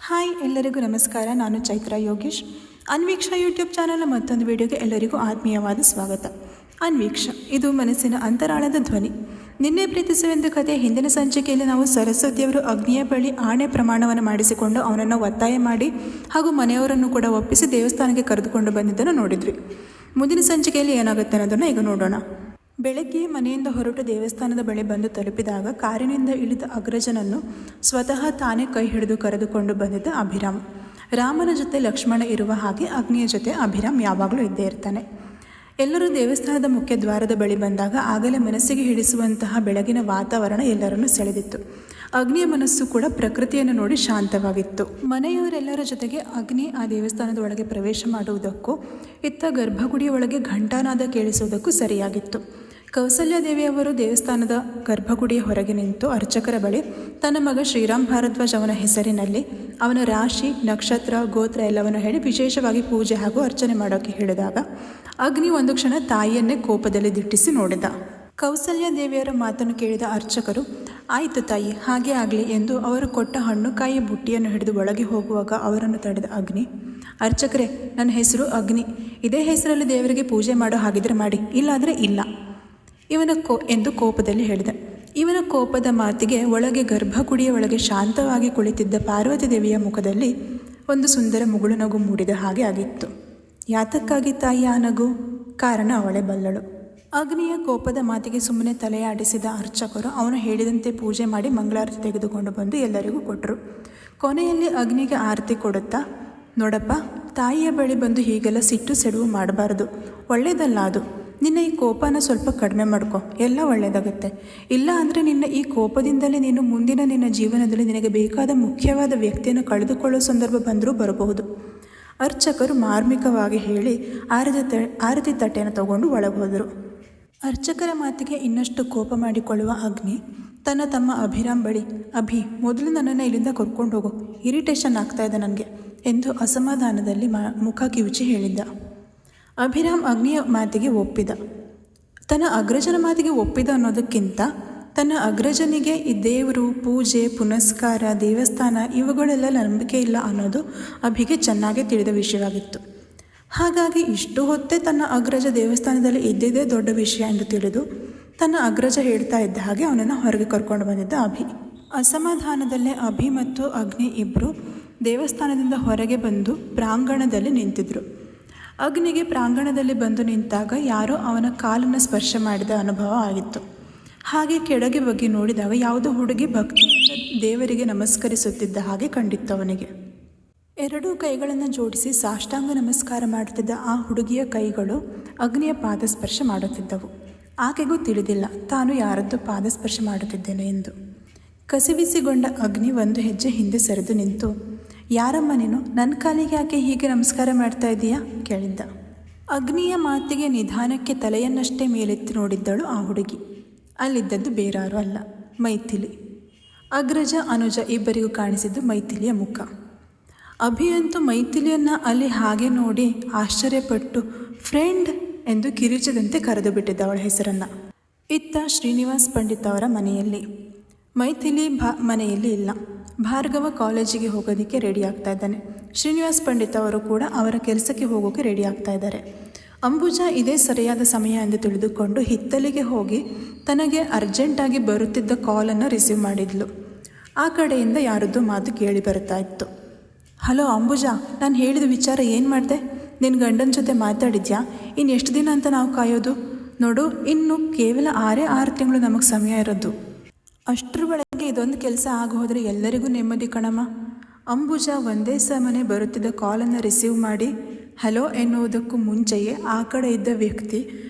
Hi ಎಲ್ಲರಿಗೂ ನಮಸ್ಕಾರ. ನಾನು ಚೈತ್ರ ಯೋಗೇಶ್. ಅನ್ವೀಕ್ಷಾ ಯೂಟ್ಯೂಬ್ ಚಾನಲ್ನ ಮತ್ತೊಂದು ವಿಡಿಯೋಗೆ ಎಲ್ಲರಿಗೂ ಆತ್ಮೀಯವಾದ ಸ್ವಾಗತ. ಅನ್ವೀಕ್ಷಾ, ಇದು ಮನಸ್ಸಿನ ಅಂತರಾಳದ ಧ್ವನಿ. ನಿನ್ನೆ ಪ್ರೀತಿಸುವೆಂದು ಕಥೆ ಹಿಂದಿನ ಸಂಚಿಕೆಯಲ್ಲಿ ನಾವು ಸರಸ್ವತಿಯವರು ಅಗ್ನಿಯ ಬಳಿ ಆಣೆ ಪ್ರಮಾಣವನ್ನು ಮಾಡಿಸಿಕೊಂಡು ಅವನನ್ನು ಒತ್ತಾಯ ಮಾಡಿ ಹಾಗೂ ಮನೆಯವರನ್ನು ಕೂಡ ಒಪ್ಪಿಸಿ ದೇವಸ್ಥಾನಕ್ಕೆ ಕರೆದುಕೊಂಡು ಬಂದಿದ್ದನ್ನು ನೋಡಿದ್ವಿ. ಮುಂದಿನ ಸಂಚಿಕೆಯಲ್ಲಿ ಏನಾಗುತ್ತೆ ಅನ್ನೋದನ್ನು ಈಗ ನೋಡೋಣ. ಬೆಳಗ್ಗೆ ಮನೆಯಿಂದ ಹೊರಟು ದೇವಸ್ಥಾನದ ಬಳಿ ಬಂದು ತಲುಪಿದಾಗ ಕಾರಿನಿಂದ ಇಳಿದ ಅಗ್ರಜನನ್ನು ಸ್ವತಃ ತಾನೇ ಕೈ ಹಿಡಿದು ಕರೆದುಕೊಂಡು ಬಂದಿದ್ದ ಅಭಿರಾಮ್. ರಾಮನ ಜೊತೆ ಲಕ್ಷ್ಮಣ ಇರುವ ಹಾಗೆ ಅಗ್ನಿಯ ಜೊತೆ ಅಭಿರಾಮ್ ಯಾವಾಗಲೂ ಇದ್ದೇ ಇರ್ತಾನೆ. ಎಲ್ಲರೂ ದೇವಸ್ಥಾನದ ಮುಖ್ಯ ದ್ವಾರದ ಬಳಿ ಬಂದಾಗ ಆಗಲೇ ಮನಸ್ಸಿಗೆ ಹಿಡಿಸುವಂತಹ ಬೆಳಗಿನ ವಾತಾವರಣ ಎಲ್ಲರನ್ನೂ ಸೆಳೆದಿತ್ತು. ಅಗ್ನಿಯ ಮನಸ್ಸು ಕೂಡ ಪ್ರಕೃತಿಯನ್ನು ನೋಡಿ ಶಾಂತವಾಗಿತ್ತು. ಮನೆಯವರೆಲ್ಲರ ಜೊತೆಗೆ ಅಗ್ನಿ ಆ ದೇವಸ್ಥಾನದ ಒಳಗೆ ಪ್ರವೇಶ ಮಾಡುವುದಕ್ಕೂ ಇತ್ತ ಗರ್ಭಗುಡಿಯ ಒಳಗೆ ಘಂಟಾನಾದ ಕೇಳಿಸುವುದಕ್ಕೂ ಸರಿಯಾಗಿತ್ತು. ಕೌಸಲ್ಯಾದೇವಿಯವರು ದೇವಸ್ಥಾನದ ಗರ್ಭಗುಡಿಯ ಹೊರಗೆ ನಿಂತು ಅರ್ಚಕರ ಬಳಿ ತನ್ನ ಮಗ ಶ್ರೀರಾಮ್ ಭಾರದ್ವಾಜ್ ಅವನ ಹೆಸರಿನಲ್ಲಿ ಅವನ ರಾಶಿ, ನಕ್ಷತ್ರ, ಗೋತ್ರ ಎಲ್ಲವನ್ನು ಹೇಳಿ ವಿಶೇಷವಾಗಿ ಪೂಜೆ ಹಾಗೂ ಅರ್ಚನೆ ಮಾಡೋಕ್ಕೆ ಹೇಳಿದಾಗ ಅಗ್ನಿ ಒಂದು ಕ್ಷಣ ತಾಯಿಯನ್ನೇ ಕೋಪದಲ್ಲಿ ದಿಟ್ಟಿಸಿ ನೋಡಿದ. ಕೌಸಲ್ಯಾದೇವಿಯರ ಮಾತನ್ನು ಕೇಳಿದ ಅರ್ಚಕರು, ಆಯಿತು ತಾಯಿ, ಹಾಗೆ ಆಗಲಿ ಎಂದು ಅವರು ಕೊಟ್ಟ ಹಣ್ಣು ಕಾಯಿ ಬುಟ್ಟಿಯನ್ನು ಹಿಡಿದು ಒಳಗೆ ಹೋಗುವಾಗ ಅವರನ್ನು ತಡೆದ ಅಗ್ನಿ, ಅರ್ಚಕರೇ, ನನ್ನ ಹೆಸರು ಅಗ್ನಿ. ಇದೇ ಹೆಸರಲ್ಲಿ ದೇವರಿಗೆ ಪೂಜೆ ಮಾಡೋ ಹಾಗಿದ್ರೆ ಮಾಡಿ, ಇಲ್ಲಾದರೆ ಇಲ್ಲ ಎಂದು ಕೋಪದಲ್ಲಿ ಹೇಳಿದ. ಇವನ ಕೋಪದ ಮಾತಿಗೆ ಒಳಗೆ ಗರ್ಭಗುಡಿಯ ಒಳಗೆ ಶಾಂತವಾಗಿ ಕುಳಿತಿದ್ದ ಪಾರ್ವತಿ ದೇವಿಯ ಮುಖದಲ್ಲಿ ಒಂದು ಸುಂದರ ಮುಗುಳು ನಗು ಮೂಡಿದ ಹಾಗೆ ಆಗಿತ್ತು. ಯಾತಕ್ಕಾಗಿ ತಾಯಿ ಆ ನಗು? ಕಾರಣ ಅವಳೇ ಬಲ್ಲಳು. ಅಗ್ನಿಯ ಕೋಪದ ಮಾತಿಗೆ ಸುಮ್ಮನೆ ತಲೆಯಾಡಿಸಿದ ಅರ್ಚಕರು ಅವನು ಹೇಳಿದಂತೆ ಪೂಜೆ ಮಾಡಿ ಮಂಗಳಾರತಿ ತೆಗೆದುಕೊಂಡು ಬಂದು ಎಲ್ಲರಿಗೂ ಕೊಟ್ಟರು. ಕೊನೆಯಲ್ಲಿ ಅಗ್ನಿಗೆ ಆರತಿ ಕೊಡುತ್ತಾ, ನೋಡಪ್ಪ, ತಾಯಿಯ ಬಳಿ ಬಂದು ಹೀಗೆಲ್ಲ ಸಿಟ್ಟು ಸೆಡುವು ಮಾಡಬಾರ್ದು, ಒಳ್ಳೆಯದಲ್ಲ ಅದು. ನಿನ್ನ ಈ ಕೋಪನ ಸ್ವಲ್ಪ ಕಡಿಮೆ ಮಾಡ್ಕೊ, ಎಲ್ಲ ಒಳ್ಳೆಯದಾಗುತ್ತೆ. ಇಲ್ಲ ಅಂದರೆ ನಿನ್ನ ಈ ಕೋಪದಿಂದಲೇ ನೀನು ಮುಂದಿನ ನಿನ್ನ ಜೀವನದಲ್ಲಿ ನಿನಗೆ ಬೇಕಾದ ಮುಖ್ಯವಾದ ವ್ಯಕ್ತಿಯನ್ನು ಕಳೆದುಕೊಳ್ಳೋ ಸಂದರ್ಭ ಬಂದರೂ ಬರಬಹುದು. ಅರ್ಚಕರು ಮಾರ್ಮಿಕವಾಗಿ ಹೇಳಿ ಆರತಿ ತಟ್ಟೆಯನ್ನು ತಗೊಂಡು ಒಳಗೆ ಹೋದರು. ಅರ್ಚಕರ ಮಾತಿಗೆ ಇನ್ನಷ್ಟು ಕೋಪ ಮಾಡಿಕೊಳ್ಳುವ ಅಗ್ನಿ ತನ್ನ ತಮ್ಮ ಅಭಿರಾಮ್ ಬಳಿ, ಅಭಿ, ಮೊದಲು ನನ್ನನ್ನು ಇಲ್ಲಿಂದ ಕರ್ಕೊಂಡು ಹೋಗು, ಇರಿಟೇಷನ್ ಆಗ್ತಾ ಇದೆ ನನಗೆ ಎಂದು ಅಸಮಾಧಾನದಲ್ಲಿ ಮುಖ ಕಿವುಚಿ ಹೇಳಿದ್ದ. ಅಭಿರಾಮ್ ಅಗ್ನಿಯ ಮಾತಿಗೆ ಒಪ್ಪಿದ. ತನ್ನ ಅಗ್ರಜನ ಮಾತಿಗೆ ಒಪ್ಪಿದ ಅನ್ನೋದಕ್ಕಿಂತ ತನ್ನ ಅಗ್ರಜನಿಗೆ ಈ ದೇವರು, ಪೂಜೆ, ಪುನಸ್ಕಾರ, ದೇವಸ್ಥಾನ ಇವುಗಳೆಲ್ಲ ನಂಬಿಕೆ ಇಲ್ಲ ಅನ್ನೋದು ಅಭಿಗೆ ಚೆನ್ನಾಗಿ ತಿಳಿದ ವಿಷಯವಾಗಿತ್ತು. ಹಾಗಾಗಿ ಇಷ್ಟು ಹೊತ್ತೇ ತನ್ನ ಅಗ್ರಜ ದೇವಸ್ಥಾನದಲ್ಲಿ ಇದ್ದಿದ್ದೇ ದೊಡ್ಡ ವಿಷಯ ಎಂದು ತಿಳಿದು ತನ್ನ ಅಗ್ರಜ ಹೇಳ್ತಾ ಇದ್ದ ಹಾಗೆ ಅವನನ್ನು ಹೊರಗೆ ಕರ್ಕೊಂಡು ಬಂದಿದ್ದ ಅಭಿ. ಅಸಮಾಧಾನದಲ್ಲೇ ಅಭಿ ಮತ್ತು ಅಗ್ನಿ ಇಬ್ಬರು ದೇವಸ್ಥಾನದಿಂದ ಹೊರಗೆ ಬಂದು ಪ್ರಾಂಗಣದಲ್ಲಿ ನಿಂತಿದ್ರು. ಅಗ್ನಿಗೆ ಪ್ರಾಂಗಣದಲ್ಲಿ ಬಂದು ನಿಂತಾಗ ಯಾರೋ ಅವನ ಕಾಲನ್ನು ಸ್ಪರ್ಶ ಮಾಡಿದ ಅನುಭವ ಆಗಿತ್ತು. ಹಾಗೆ ಕೆಳಗೆ ಬಗ್ಗೆ ನೋಡಿದಾಗ ಯಾವುದೋ ಹುಡುಗಿ ಭಕ್ತಿಯಿಂದ ದೇವರಿಗೆ ನಮಸ್ಕರಿಸುತ್ತಿದ್ದ ಹಾಗೆ ಕಂಡಿತ್ತು ಅವನಿಗೆ. ಎರಡೂ ಕೈಗಳನ್ನು ಜೋಡಿಸಿ ಸಾಷ್ಟಾಂಗ ನಮಸ್ಕಾರ ಮಾಡುತ್ತಿದ್ದ ಆ ಹುಡುಗಿಯ ಕೈಗಳು ಅಗ್ನಿಯ ಪಾದಸ್ಪರ್ಶ ಮಾಡುತ್ತಿದ್ದವು. ಆಕೆಗೂ ತಿಳಿದಿಲ್ಲ ತಾನು ಯಾರದ್ದು ಪಾದಸ್ಪರ್ಶ ಮಾಡುತ್ತಿದ್ದೇನೆ ಎಂದು. ಕಸಿವಿಸಿಗೊಂಡ ಅಗ್ನಿ ಒಂದು ಹೆಜ್ಜೆ ಹಿಂದೆ ಸರಿದು ನಿಂತು, ಯಾರಮ್ಮ ನೀನು, ನನ್ನ ಕಾಲಿಗೆ ಯಾಕೆ ಹೀಗೆ ನಮಸ್ಕಾರ ಮಾಡ್ತಾ ಇದ್ದೀಯಾ ಕೇಳಿದ್ದ. ಅಗ್ನಿಯ ಮಾತಿಗೆ ನಿಧಾನಕ್ಕೆ ತಲೆಯನ್ನಷ್ಟೇ ಮೇಲೆತ್ತಿ ನೋಡಿದ್ದಳು ಆ ಹುಡುಗಿ. ಅಲ್ಲಿದ್ದದ್ದು ಬೇರಾರೂ ಅಲ್ಲ, ಮೈಥಿಲಿ. ಅಗ್ರಜ, ಅನುಜ ಇಬ್ಬರಿಗೂ ಕಾಣಿಸಿದ್ದು ಮೈಥಿಲಿಯ ಮುಖ. ಅಭಿಯಂತೂ ಮೈಥಿಲಿಯನ್ನು ಅಲ್ಲಿ ಹಾಗೆ ನೋಡಿ ಆಶ್ಚರ್ಯಪಟ್ಟು ಫ್ರೆಂಡ್ ಎಂದು ಕಿರಿಚದಂತೆ ಕರೆದು ಬಿಟ್ಟಿದ್ದ ಅವಳ ಹೆಸರನ್ನು. ಇತ್ತ ಶ್ರೀನಿವಾಸ್ ಪಂಡಿತ್ ಅವರ ಮನೆಯಲ್ಲಿ ಮೈಥಿಲಿ ಮನೆಯಲ್ಲಿ ಇಲ್ಲ. ಭಾರ್ಗವ ಕಾಲೇಜಿಗೆ ಹೋಗೋದಕ್ಕೆ ರೆಡಿ ಆಗ್ತಾ ಇದ್ದಾನೆ. ಶ್ರೀನಿವಾಸ್ ಪಂಡಿತ್ ಅವರು ಕೂಡ ಅವರ ಕೆಲಸಕ್ಕೆ ಹೋಗೋಕ್ಕೆ ರೆಡಿ ಆಗ್ತಾ ಇದ್ದಾರೆ. ಅಂಬುಜಾ ಇದೇ ಸರಿಯಾದ ಸಮಯ ಎಂದು ತಿಳಿದುಕೊಂಡು ಹಿತ್ತಲಿಗೆ ಹೋಗಿ ತನಗೆ ಅರ್ಜೆಂಟಾಗಿ ಬರುತ್ತಿದ್ದ ಕಾಲನ್ನು ರಿಸೀವ್ ಮಾಡಿದ್ಲು. ಆ ಕಡೆಯಿಂದ ಯಾರದ್ದು ಮಾತು ಕೇಳಿ ಬರ್ತಾ ಇತ್ತು. ಹಲೋ ಅಂಬುಜಾ, ನಾನು ಹೇಳಿದ ವಿಚಾರ ಏನು ಮಾಡಿದೆ? ನಿನ್ನ ಗಂಡನ ಜೊತೆ ಮಾತಾಡಿದ್ಯಾ? ಇನ್ನು ಎಷ್ಟು ದಿನ ಅಂತ ನಾವು ಕಾಯೋದು? ನೋಡು, ಇನ್ನು ಕೇವಲ 6 ತಿಂಗಳು ನಮಗೆ ಸಮಯ ಇರೋದು. ಅಷ್ಟರ ಒಳಗೆ ಇದೊಂದು ಕೆಲಸ ಆಗೋದ್ರೆ ಎಲ್ಲರಿಗೂ ನೆಮ್ಮದಿ ಕಣಮ್ಮ. ಅಂಬುಜಾ ಒಂದೇ ಸಮನೆ ಬರುತ್ತಿದ್ದ ಕಾಲನ್ನು ರಿಸೀವ್ ಮಾಡಿ ಹಲೋ ಎನ್ನುವುದಕ್ಕೂ ಮುಂಚೆಯೇ ಆ ಕಡೆ ಇದ್ದ ವ್ಯಕ್ತಿ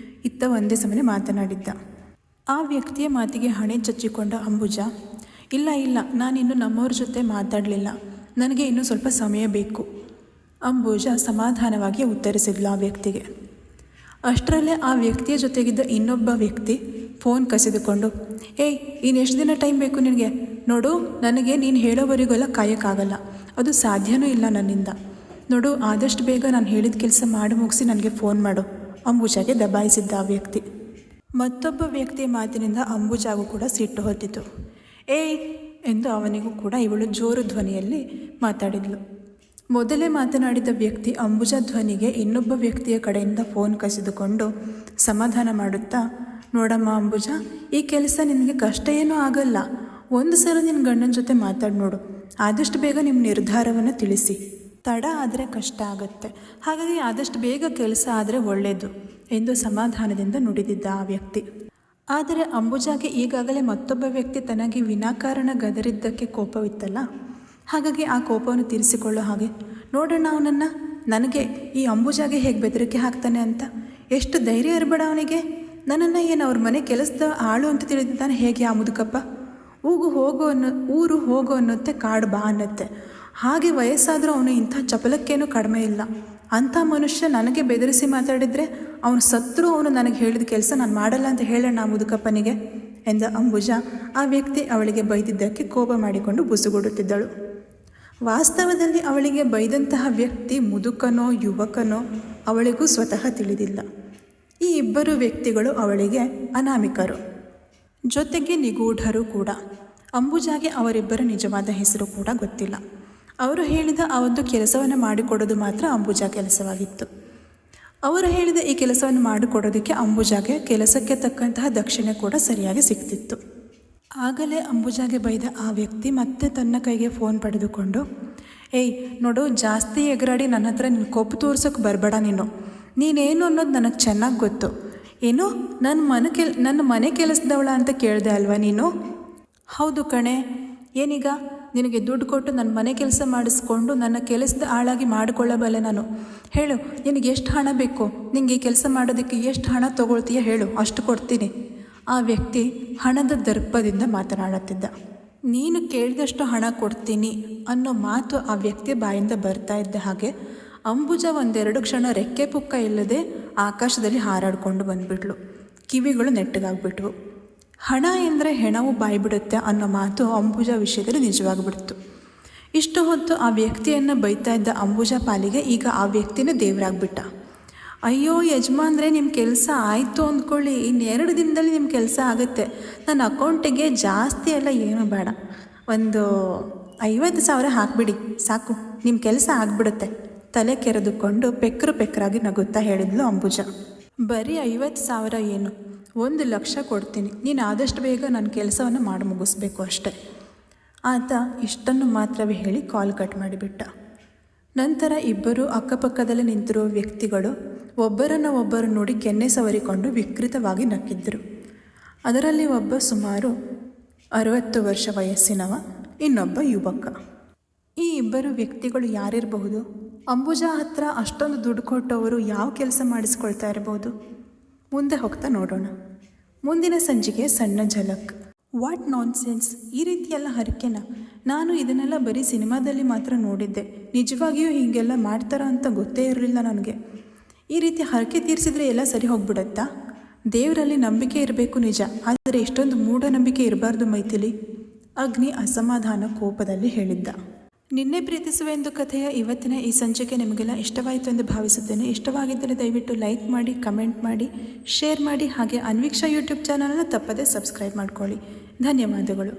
ಇತ್ತ ಒಂದೇ ಸಮನೆ ಮಾತನಾಡಿದ್ದ. ಆ ವ್ಯಕ್ತಿಯ ಮಾತಿಗೆ ಹಣೆ ಚಚ್ಚಿಕೊಂಡ ಅಂಬುಜಾ, ಇಲ್ಲ, ನಾನಿನ್ನು ನಮ್ಮವ್ರ ಜೊತೆ ಮಾತಾಡಲಿಲ್ಲ, ನನಗೆ ಇನ್ನೂ ಸ್ವಲ್ಪ ಸಮಯ ಬೇಕು. ಅಂಬುಜಾ ಸಮಾಧಾನವಾಗಿ ಉತ್ತರಿಸಿದ್ಲು ಆ ವ್ಯಕ್ತಿಗೆ. ಅಷ್ಟರಲ್ಲೇ ಆ ವ್ಯಕ್ತಿಯ ಜೊತೆಗಿದ್ದ ಇನ್ನೊಬ್ಬ ವ್ಯಕ್ತಿ ಫೋನ್ ಕಸಿದುಕೊಂಡು, ಏಯ್, ಇನ್ನೆಷ್ಟು ದಿನ ಟೈಮ್ ಬೇಕು ನಿನಗೆ? ನೋಡು, ನನಗೆ ನೀನು ಹೇಳೋವರೆಗೆಲ್ಲ ಕಾಯೋಕ್ಕಾಗಲ್ಲ, ಅದು ಸಾಧ್ಯವೂ ಇಲ್ಲ ನನ್ನಿಂದ. ನೋಡು, ಆದಷ್ಟು ಬೇಗ ನಾನು ಹೇಳಿದ ಕೆಲಸ ಮಾಡಿ ಮುಗಿಸಿ ನನಗೆ ಫೋನ್ ಮಾಡು, ಅಂಬುಜಾಗೆ ದಬಾಯಿಸಿದ್ದ ಆ ವ್ಯಕ್ತಿ. ಮತ್ತೊಬ್ಬ ವ್ಯಕ್ತಿಯ ಮಾತಿನಿಂದ ಅಂಬುಜಾಗೂ ಕೂಡ ಸಿಟ್ಟು ಹೊತ್ತಿತು. ಏಯ್ ಎಂದು ಅವನಿಗೂ ಕೂಡ ಇವಳು ಜೋರು ಧ್ವನಿಯಲ್ಲಿ ಮಾತಾಡಿದ್ಳು. ಮೊದಲೇ ಮಾತನಾಡಿದ ವ್ಯಕ್ತಿ ಅಂಬುಜಾ ಧ್ವನಿಗೆ ಇನ್ನೊಬ್ಬ ವ್ಯಕ್ತಿಯ ಕಡೆಯಿಂದ ಫೋನ್ ಕಸಿದುಕೊಂಡು ಸಮಾಧಾನ ಮಾಡುತ್ತಾ, ನೋಡಮ್ಮ ಅಂಬುಜಾ, ಈ ಕೆಲಸ ನಿನಗೆ ಕಷ್ಟ ಏನೂ ಆಗಲ್ಲ. ಒಂದು ಸಲ ನಿನ್ನ ಗಂಡನ ಜೊತೆ ಮಾತಾಡಿ ನೋಡು. ಆದಷ್ಟು ಬೇಗ ನಿಮ್ಮ ನಿರ್ಧಾರವನ್ನು ತಿಳಿಸಿ. ತಡ ಆದರೆ ಕಷ್ಟ ಆಗುತ್ತೆ. ಹಾಗಾಗಿ ಆದಷ್ಟು ಬೇಗ ಕೆಲಸ ಆದರೆ ಒಳ್ಳೆಯದು ಎಂದು ಸಮಾಧಾನದಿಂದ ನುಡಿದಿದ್ದ ಆ ವ್ಯಕ್ತಿ. ಆದರೆ ಅಂಬುಜಾಗೆ ಈಗಾಗಲೇ ಮತ್ತೊಬ್ಬ ವ್ಯಕ್ತಿ ತನಗೆ ವಿನಾಕಾರಣ ಗದರಿದ್ದಕ್ಕೆ ಕೋಪವಿತ್ತಲ್ಲ. ಹಾಗಾಗಿ ಆ ಕೋಪವನ್ನು ತೀರಿಸಿಕೊಳ್ಳೋ ಹಾಗೆ, ನೋಡೋಣ ಅವನನ್ನು, ನನಗೆ ಈ ಅಂಬುಜಾಗೆ ಹೇಗೆ ಬೆದರಿಕೆ ಹಾಕ್ತಾನೆ ಅಂತ. ಎಷ್ಟು ಧೈರ್ಯ ಇರಬೇಡ ಅವನಿಗೆ. ನನ್ನನ್ನು ಏನು ಅವ್ರ ಮನೆ ಕೆಲಸದ ಆಳು ಅಂತ ತಿಳಿದಿದ್ದಾನೆ ಹೇಗೆ ಆ ಮುದುಕಪ್ಪ. ಊರು ಹೋಗೋ ಅನ್ನುತ್ತೆ, ಕಾಡು ಬಾ ಅನ್ನತ್ತೆ. ಹಾಗೆ ವಯಸ್ಸಾದರೂ ಅವನು ಇಂಥ ಚಪಲಕ್ಕೇನೂ ಕಡಿಮೆ ಇಲ್ಲ. ಅಂಥ ಮನುಷ್ಯ ನನಗೆ ಬೆದರಿಸಿ ಮಾತಾಡಿದರೆ ಅವನು ಸತ್ರು ಅವನು ನನಗೆ ಹೇಳಿದ ಕೆಲಸ ನಾನು ಮಾಡಲ್ಲ ಅಂತ ಹೇಳೋಣ ಆ ಮುದುಕಪ್ಪನಿಗೆ ಎಂದ ಅಂಬುಜಾ ಆ ವ್ಯಕ್ತಿ ಅವಳಿಗೆ ಬೈದಿದ್ದಕ್ಕೆ ಕೋಪ ಮಾಡಿಕೊಂಡು ಬುಸುಗುಡುತ್ತಿದ್ದಳು. ವಾಸ್ತವದಲ್ಲಿ ಅವಳಿಗೆ ಬೈದಂತಹ ವ್ಯಕ್ತಿ ಮುದುಕನೋ ಯುವಕನೋ ಅವಳಿಗೂ ಸ್ವತಃ ತಿಳಿದಿಲ್ಲ. ಈ ಇಬ್ಬರು ವ್ಯಕ್ತಿಗಳು ಅವಳಿಗೆ ಅನಾಮಿಕರು, ಜೊತೆಗೆ ನಿಗೂಢರು ಕೂಡ. ಅಂಬುಜಾಗೆ ಅವರಿಬ್ಬರ ನಿಜವಾದ ಹೆಸರು ಕೂಡ ಗೊತ್ತಿಲ್ಲ. ಅವರು ಹೇಳಿದ ಆ ಒಂದು ಕೆಲಸವನ್ನು ಮಾಡಿಕೊಡೋದು ಮಾತ್ರ ಅಂಬುಜಾ ಕೆಲಸವಾಗಿತ್ತು. ಅವರು ಹೇಳಿದ ಈ ಕೆಲಸವನ್ನು ಮಾಡಿಕೊಡೋದಕ್ಕೆ ಅಂಬುಜಾಗೆ ಕೆಲಸಕ್ಕೆ ತಕ್ಕಂತಹ ದಕ್ಷಿಣೆ ಕೂಡ ಸರಿಯಾಗಿ ಸಿಗ್ತಿತ್ತು. ಆಗಲೇ ಅಂಬುಜಾಗೆ ಬೈದ ಆ ವ್ಯಕ್ತಿ ಮತ್ತೆ ತನ್ನ ಕೈಗೆ ಫೋನ್ ಪಡೆದುಕೊಂಡು, ಏಯ್ ನೋಡು, ಜಾಸ್ತಿ ಎಗರಾಡಿ ನನ್ನ ಹತ್ರ ನೀನು ಕೋಪ ತೋರ್ಸೋಕೆ ಬರಬೇಡ. ನೀನೇನು ಅನ್ನೋದು ನನಗೆ ಚೆನ್ನಾಗಿ ಗೊತ್ತು. ಏನು, ನನ್ನ ಮನೆ ಕೆಲಸದವಳ ಅಂತ ಕೇಳಿದೆ ಅಲ್ವಾ ನೀನು? ಹೌದು ಕಣೆ. ಏನೀಗ ನಿನಗೆ ದುಡ್ಡು ಕೊಟ್ಟು ನನ್ನ ಮನೆ ಕೆಲಸ ಮಾಡಿಸ್ಕೊಂಡು ನನ್ನ ಕೆಲಸದ ಆಳಾಗಿ ಮಾಡಿಕೊಳ್ಳಬಲ್ಲೆ ನಾನು. ಹೇಳು, ನಿನಗೆ ಎಷ್ಟು ಹಣ ಬೇಕು? ನಿನಗೆ ಈ ಕೆಲಸ ಮಾಡೋದಕ್ಕೆ ಎಷ್ಟು ಹಣ ತೊಗೊಳ್ತೀಯ ಹೇಳು, ಅಷ್ಟು ಕೊಡ್ತೀನಿ. ಆ ವ್ಯಕ್ತಿ ಹಣದ ದರ್ಪದಿಂದ ಮಾತನಾಡುತ್ತಿದ್ದ. ನೀನು ಕೇಳಿದಷ್ಟು ಹಣ ಕೊಡ್ತೀನಿ ಅನ್ನೋ ಮಾತು ಆ ವ್ಯಕ್ತಿಯ ಬಾಯಿಂದ ಬರ್ತಾ ಇದ್ದ ಹಾಗೆ ಅಂಬುಜಾ ಒಂದೆರಡು ಕ್ಷಣ ರೆಕ್ಕೆ ಪುಕ್ಕ ಇಲ್ಲದೆ ಆಕಾಶದಲ್ಲಿ ಹಾರಾಡಿಕೊಂಡು ಬಂದುಬಿಟ್ಲು. ಕಿವಿಗಳು ನೆಟ್ಟಗಾಗ್ಬಿಟ್ವು. ಹಣ ಎಂದರೆ ಹೆಣವು ಬಾಯ್ಬಿಡುತ್ತೆ ಅನ್ನೋ ಮಾತು ಅಂಬುಜಾ ವಿಷಯದಲ್ಲಿ ನಿಜವಾಗಿಬಿಡ್ತು. ಇಷ್ಟು ಹೊತ್ತು ಆ ವ್ಯಕ್ತಿಯನ್ನು ಬೈತಾ ಇದ್ದ ಅಂಬುಜಾ ಪಾಲಿಗೆ ಈಗ ಆ ವ್ಯಕ್ತಿನೇ ದೇವರಾಗ್ಬಿಟ್ಟ. ಅಯ್ಯೋ ಯಜಮಾನ್ರೆ, ನಿಮ್ಮ ಕೆಲಸ ಆಯಿತು ಅಂದ್ಕೊಳ್ಳಿ, ಇನ್ನೆರಡು ದಿನದಲ್ಲಿ ನಿಮ್ಮ ಕೆಲಸ ಆಗುತ್ತೆ. ನನ್ನ ಅಕೌಂಟಿಗೆ ಜಾಸ್ತಿ ಎಲ್ಲ ಏನೂ ಬೇಡ, ಒಂದು 50,000 ಹಾಕಿಬಿಡಿ ಸಾಕು, ನಿಮ್ಮ ಕೆಲಸ ಆಗಿಬಿಡುತ್ತೆ. ತಲೆ ಕೆರೆದುಕೊಂಡು ಪೆಕ್ಕರಾಗಿ ನಗುತ್ತಾ ಹೇಳಿದ್ಲು ಅಂಬುಜಾ. ಬರೀ 50,000 ಏನು, 1,00,000 ಕೊಡ್ತೀನಿ. ನೀನು ಆದಷ್ಟು ಬೇಗ ನನ್ನ ಕೆಲಸವನ್ನು ಮಾಡಿ ಮುಗಿಸ್ಬೇಕು ಅಷ್ಟೆ. ಆತ ಇಷ್ಟನ್ನು ಮಾತ್ರವೇ ಹೇಳಿ ಕಾಲ್ ಕಟ್ ಮಾಡಿಬಿಟ್ಟ. ನಂತರ ಇಬ್ಬರು ಅಕ್ಕಪಕ್ಕದಲ್ಲಿ ನಿಂತಿರುವ ವ್ಯಕ್ತಿಗಳು ಒಬ್ಬರು ನೋಡಿ ಕೆನ್ನೆ ಸವರಿಕೊಂಡು ವಿಕೃತವಾಗಿ ನಕ್ಕಿದ್ದರು. ಅದರಲ್ಲಿ ಒಬ್ಬ ಸುಮಾರು 60 ವರ್ಷ ವಯಸ್ಸಿನವ, ಇನ್ನೊಬ್ಬ ಯುವಕ. ಈ ಇಬ್ಬರು ವ್ಯಕ್ತಿಗಳು ಯಾರಿರಬಹುದು? ಅಂಬುಜಾ ಹತ್ರ ಅಷ್ಟೊಂದು ದುಡ್ಡು ಕೊಟ್ಟವರು ಯಾವ ಕೆಲಸ ಮಾಡಿಸ್ಕೊಳ್ತಾ ಇರಬಹುದು? ಮುಂದೆ ಹೋಗ್ತಾ ನೋಡೋಣ. ಮುಂದಿನ ಸಂಚಿಕೆ ಸಣ್ಣ ಝಲಕ್. ವಾಟ್ ನಾನ್ಸೆನ್ಸ್, ಈ ರೀತಿಯೆಲ್ಲ ಹರಕೆನ? ನಾನು ಇದನ್ನೆಲ್ಲ ಬರೀ ಸಿನಿಮಾದಲ್ಲಿ ಮಾತ್ರ ನೋಡಿದ್ದೆ. ನಿಜವಾಗಿಯೂ ಹೀಗೆಲ್ಲ ಮಾಡ್ತಾರ ಅಂತ ಗೊತ್ತೇ ಇರಲಿಲ್ಲ ನನಗೆ. ಈ ರೀತಿ ಹರಕೆ ತೀರಿಸಿದ್ರೆ ಎಲ್ಲ ಸರಿ ಹೋಗ್ಬಿಡತ್ತಾ? ದೇವರಲ್ಲಿ ನಂಬಿಕೆ ಇರಬೇಕು ನಿಜ, ಆದರೆ ಇಷ್ಟೊಂದು ಮೂಢನಂಬಿಕೆ ಇರಬಾರ್ದು ಮೈಥಿಲಿ. ಅಗ್ನಿ ಅಸಮಾಧಾನ ಕೋಪದಲ್ಲಿ ಹೇಳಿದ್ದ. ನಿನ್ನೆ ಪ್ರೀತಿಸುವೆಂದು ಕಥೆಯ ಇವತ್ತಿನ ಈ ಸಂಚಿಕೆ ನಿಮಗೆಲ್ಲ ಇಷ್ಟವಾಯಿತು ಎಂದು ಭಾವಿಸುತ್ತೇನೆ. ಇಷ್ಟವಾಗಿದ್ದರೆ ದಯವಿಟ್ಟು ಲೈಕ್ ಮಾಡಿ, ಕಮೆಂಟ್ ಮಾಡಿ, ಶೇರ್ ಮಾಡಿ. ಹಾಗೆ ಅನ್ವೀಕ್ಷಾ ಯೂಟ್ಯೂಬ್ ಚಾನಲನ್ನು ತಪ್ಪದೇ ಸಬ್ಸ್ಕ್ರೈಬ್ ಮಾಡ್ಕೊಳ್ಳಿ. ಧನ್ಯವಾದಗಳು.